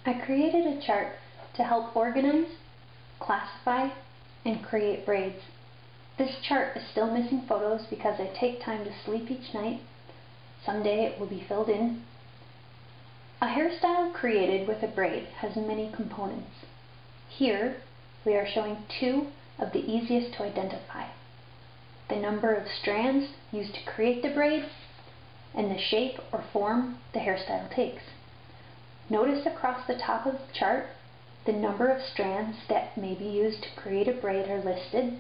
I created a chart to help organize, classify, and create braids. This chart is still missing photos because I take time to sleep each night. Someday it will be filled in. A hairstyle created with a braid has many components. Here we are showing two of the easiest to identify: the number of strands used to create the braid and the shape or form the hairstyle takes. Notice across the top of the chart, the number of strands that may be used to create a braid are listed,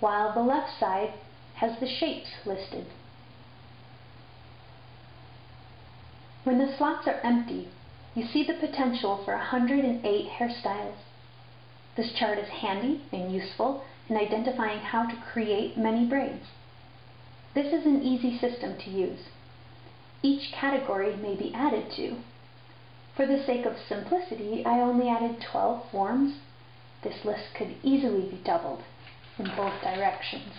while the left side has the shapes listed. When the slots are empty, you see the potential for 108 hairstyles. This chart is handy and useful in identifying how to create many braids. This is an easy system to use. Each category may be added to. For the sake of simplicity, I only added 12 forms. This list could easily be doubled in both directions.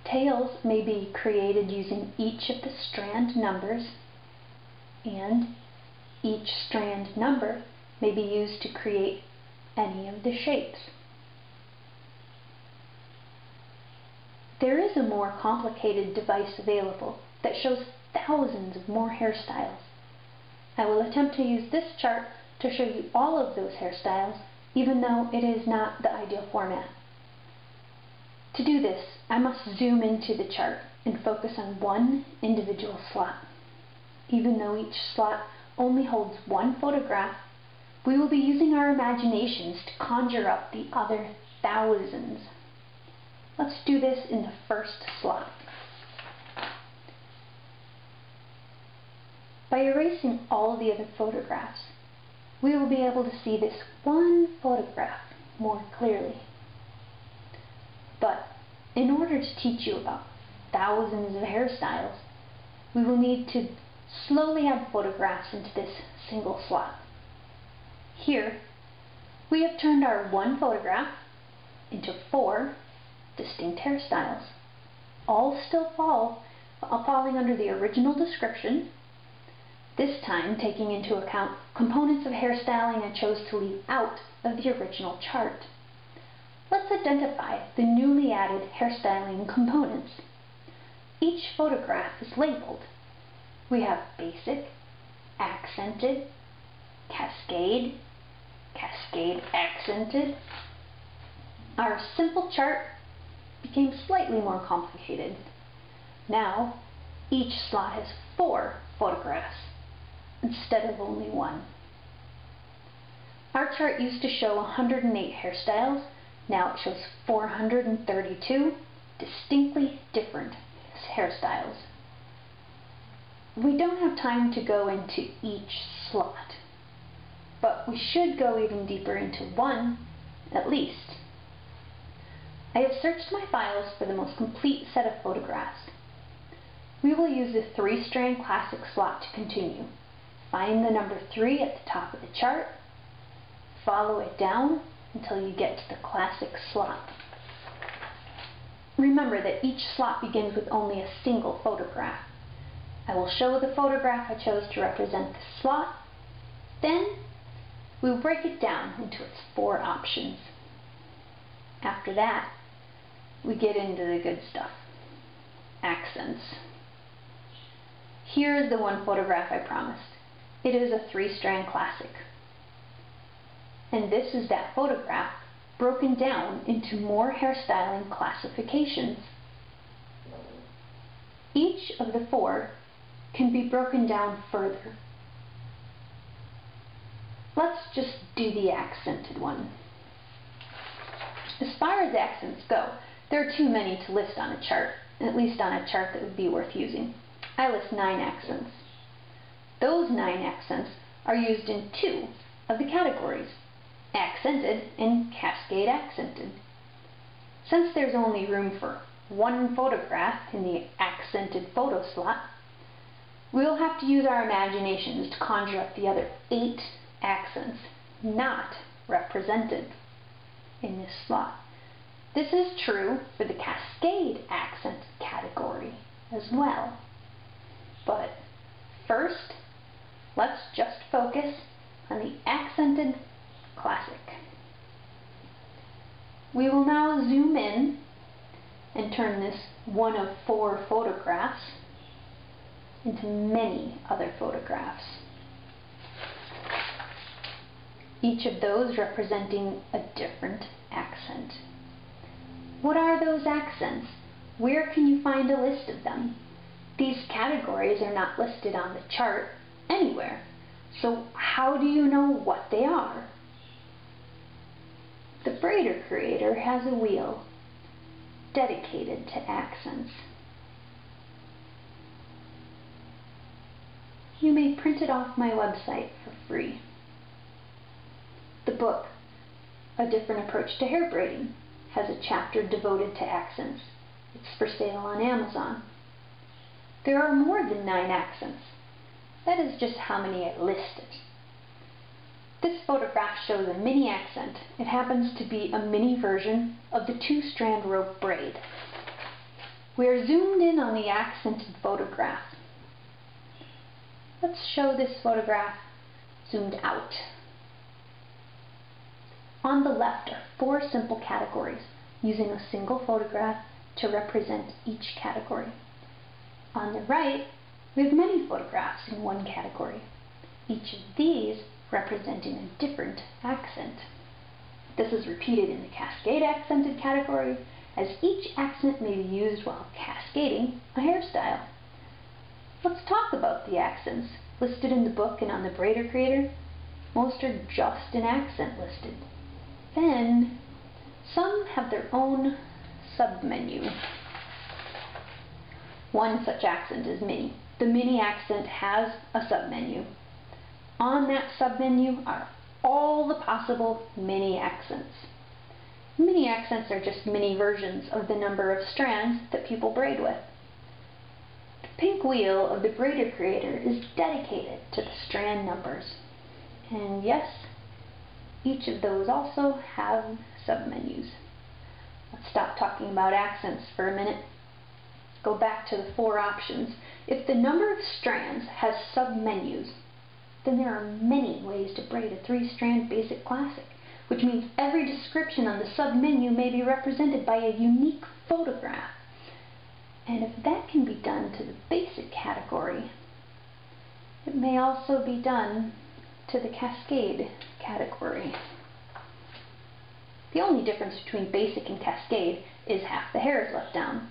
Tails may be created using each of the strand numbers, and each strand number may be used to create any of the shapes. There is a more complicated device available that shows thousands of more hairstyles. I will attempt to use this chart to show you all of those hairstyles, even though it is not the ideal format. To do this, I must zoom into the chart and focus on one individual slot. Even though each slot only holds one photograph, we will be using our imaginations to conjure up the other thousands. Let's do this in the first slot. By erasing all the other photographs, we will be able to see this one photograph more clearly. But in order to teach you about thousands of hairstyles, we will need to slowly add photographs into this single slot. Here, we have turned our one photograph into 4 distinct hairstyles, all still falling under the original description. This time, taking into account components of hairstyling I chose to leave out of the original chart. Let's identify the newly added hairstyling components. Each photograph is labeled. We have basic, accented, cascade, cascade accented. Our simple chart became slightly more complicated. Now, each slot has 4 photographs instead of only 1. Our chart used to show 108 hairstyles. Now it shows 432 distinctly different hairstyles. We don't have time to go into each slot, but we should go even deeper into one, at least. I have searched my files for the most complete set of photographs. We will use the 3-strand classic slot to continue. Find the number 3 at the top of the chart, follow it down until you get to the classic slot. Remember that each slot begins with only a single photograph. I will show the photograph I chose to represent the slot, then we will break it down into its 4 options. After that, we get into the good stuff. Accents. Here is the one photograph I promised. It is a 3-strand classic. And this is that photograph broken down into more hairstyling classifications. Each of the 4 can be broken down further. Let's just do the accented one. As far as accents go, there are too many to list on a chart, at least on a chart that would be worth using. I list 9 accents. Those 9 accents are used in 2 of the categories, accented and cascade accented. Since there's only room for 1 photograph in the accented photo slot, we'll have to use our imaginations to conjure up the other 8 accents not represented in this slot. This is true for the cascade accent category as well. But first, let's just focus on the accented classic. We will now zoom in and turn this one of 4 photographs into many other photographs. Each of those representing a different accent. What are those accents? Where can you find a list of them? These categories are not listed on the chart anywhere. So how do you know what they are? The Braider Creator has a wheel dedicated to accents. You may print it off my website for free. The book, A Different Approach to Hair Braiding, has a chapter devoted to accents. It's for sale on Amazon. There are more than 9 accents. That is just how many I listed. This photograph shows a mini accent. It happens to be a mini version of the 2-strand rope braid. We are zoomed in on the accented photograph. Let's show this photograph zoomed out. On the left are 4 simple categories, using a single photograph to represent each category. On the right, we have many photographs in one category, each of these representing a different accent. This is repeated in the cascade accented category, as each accent may be used while cascading a hairstyle. Let's talk about the accents listed in the book and on the Braider Creator. Most are just an accent listed. Then, some have their own submenu. One such accent is mini. The mini accent has a submenu. On that submenu are all the possible mini accents. Mini accents are just mini versions of the number of strands that people braid with. The pink wheel of the Braider Creator is dedicated to the strand numbers. And yes, each of those also have submenus. Let's stop talking about accents for a minute. Go back to the 4 options. If the number of strands has submenus, then there are many ways to braid a 3-strand basic classic, which means every description on the submenu may be represented by a unique photograph. And if that can be done to the basic category, it may also be done to the cascade category. The only difference between basic and cascade is half the hair is left down.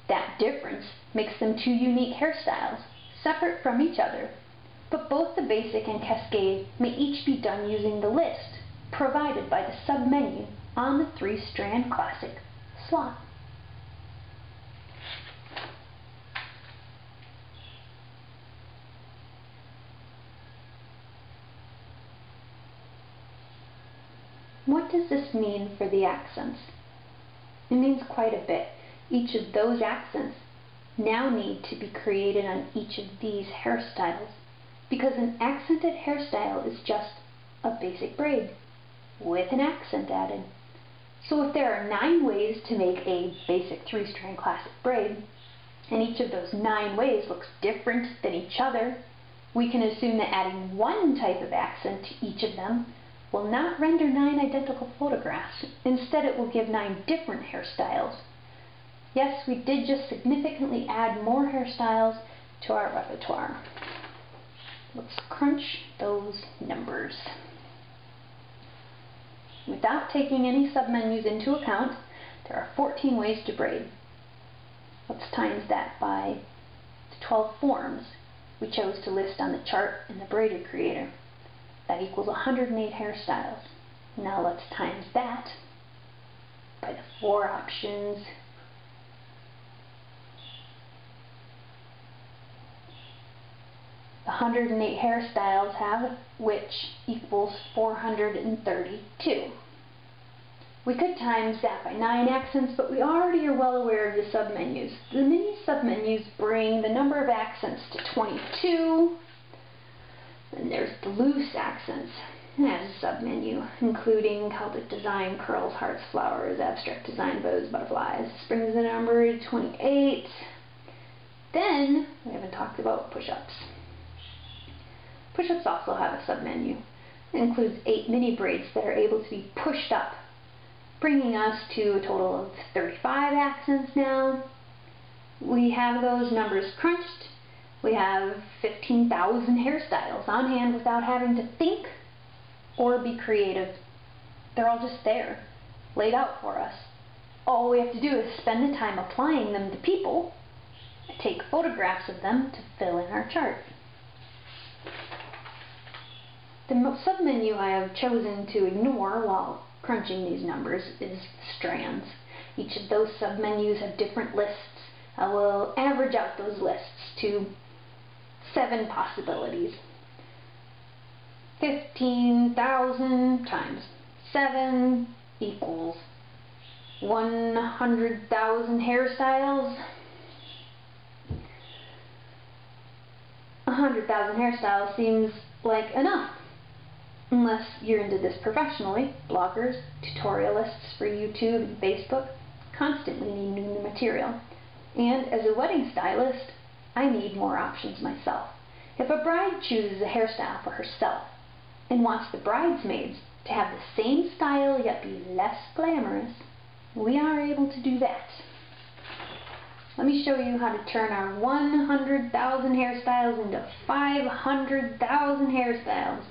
That difference makes them 2 unique hairstyles, separate from each other, but both the basic and cascade may each be done using the list provided by the submenu on the 3-strand classic slot. What does this mean for the accents? It means quite a bit. Each of those accents now need to be created on each of these hairstyles, because an accented hairstyle is just a basic braid with an accent added. So if there are 9 ways to make a basic 3-strand classic braid, and each of those 9 ways looks different than each other, we can assume that adding 1 type of accent to each of them will not render 9 identical photographs. Instead, it will give 9 different hairstyles. Yes, we did just significantly add more hairstyles to our repertoire. Let's crunch those numbers. Without taking any submenus into account, there are 14 ways to braid. Let's times that by the 12 forms we chose to list on the chart in the Braider Creator. That equals 108 hairstyles. Now let's times that by the 4 options. The 108 hairstyles have, which equals 432. We could times that by 9 accents, but we already are well aware of the submenus. The mini submenus bring the number of accents to 22. Then there's the loose accents. It has a submenu, including Celtic design, curls, hearts, flowers, abstract design, bows, butterflies. This brings the number to 28. Then, we haven't talked about push-ups. Push-ups also have a submenu. It includes 8 mini braids that are able to be pushed up, bringing us to a total of 35 accents now. We have those numbers crunched. We have 15,000 hairstyles on hand without having to think or be creative. They're all just there, laid out for us. All we have to do is spend the time applying them to people and take photographs of them to fill in our chart. The submenu I have chosen to ignore while crunching these numbers is strands. Each of those submenus have different lists. I will average out those lists to 7 possibilities. 15,000 times 7 equals 100,000 hairstyles. 100,000 hairstyles seems like enough. Unless you're into this professionally, bloggers, tutorialists for YouTube and Facebook constantly need new material. And as a wedding stylist, I need more options myself. If a bride chooses a hairstyle for herself and wants the bridesmaids to have the same style yet be less glamorous, we are able to do that. Let me show you how to turn our 100,000 hairstyles into 500,000 hairstyles.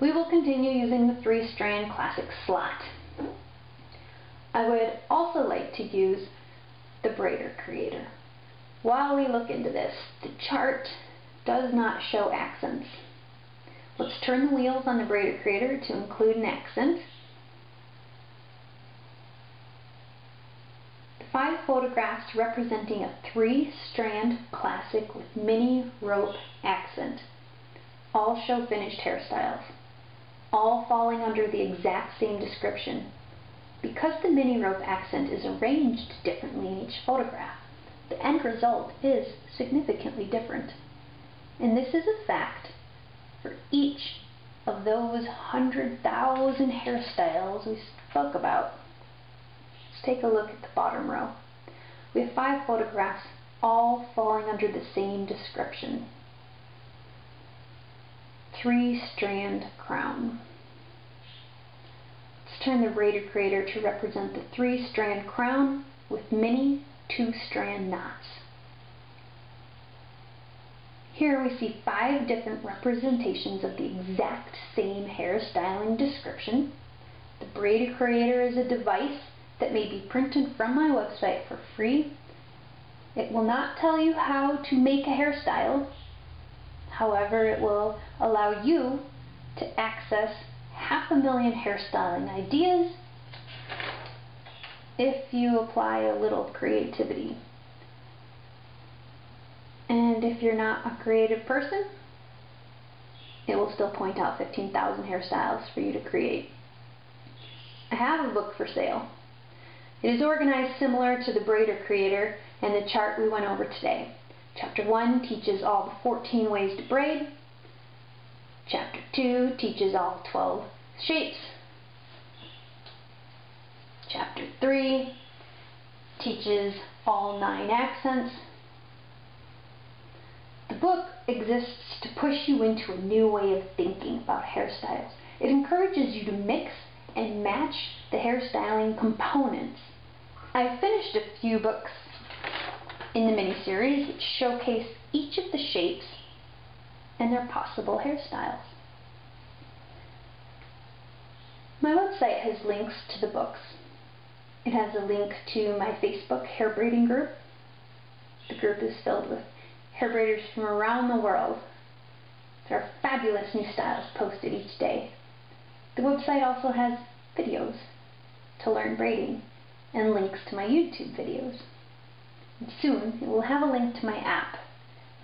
We will continue using the 3-strand classic slot. I would also like to use the Braider Creator. While we look into this, the chart does not show accents. Let's turn the wheels on the Braider Creator to include an accent. The 5 photographs representing a 3-strand classic with mini rope accent all show finished hairstyles, all falling under the exact same description. Because the mini rope accent is arranged differently in each photograph, the end result is significantly different. And this is a fact for each of those 100,000 hairstyles we spoke about. Let's take a look at the bottom row. We have 5 photographs, all falling under the same description. 3-strand crown. Let's turn the Braider Creator to represent the 3-strand crown with mini 2-strand knots. Here we see 5 different representations of the exact same hairstyling description. The Braider Creator is a device that may be printed from my website for free. It will not tell you how to make a hairstyle. However, it will allow you to access 500,000 hairstyling ideas if you apply a little creativity. And if you're not a creative person, it will still point out 15,000 hairstyles for you to create. I have a book for sale. It is organized similar to the Braider Creator and the chart we went over today. Chapter 1 teaches all the 14 ways to braid. Chapter 2 teaches all 12 shapes. Chapter 3 teaches all 9 accents. The book exists to push you into a new way of thinking about hairstyles. It encourages you to mix and match the hairstyling components. I've finished a few books in the mini-series which showcase each of the shapes and their possible hairstyles. My website has links to the books. It has a link to my Facebook hair braiding group. The group is filled with hair braiders from around the world. There are fabulous new styles posted each day. The website also has videos to learn braiding and links to my YouTube videos. And soon it will have a link to my app,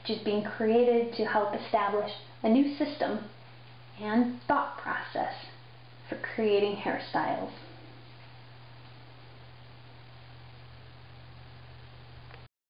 which is being created to help establish a new system and thought process for creating hairstyles.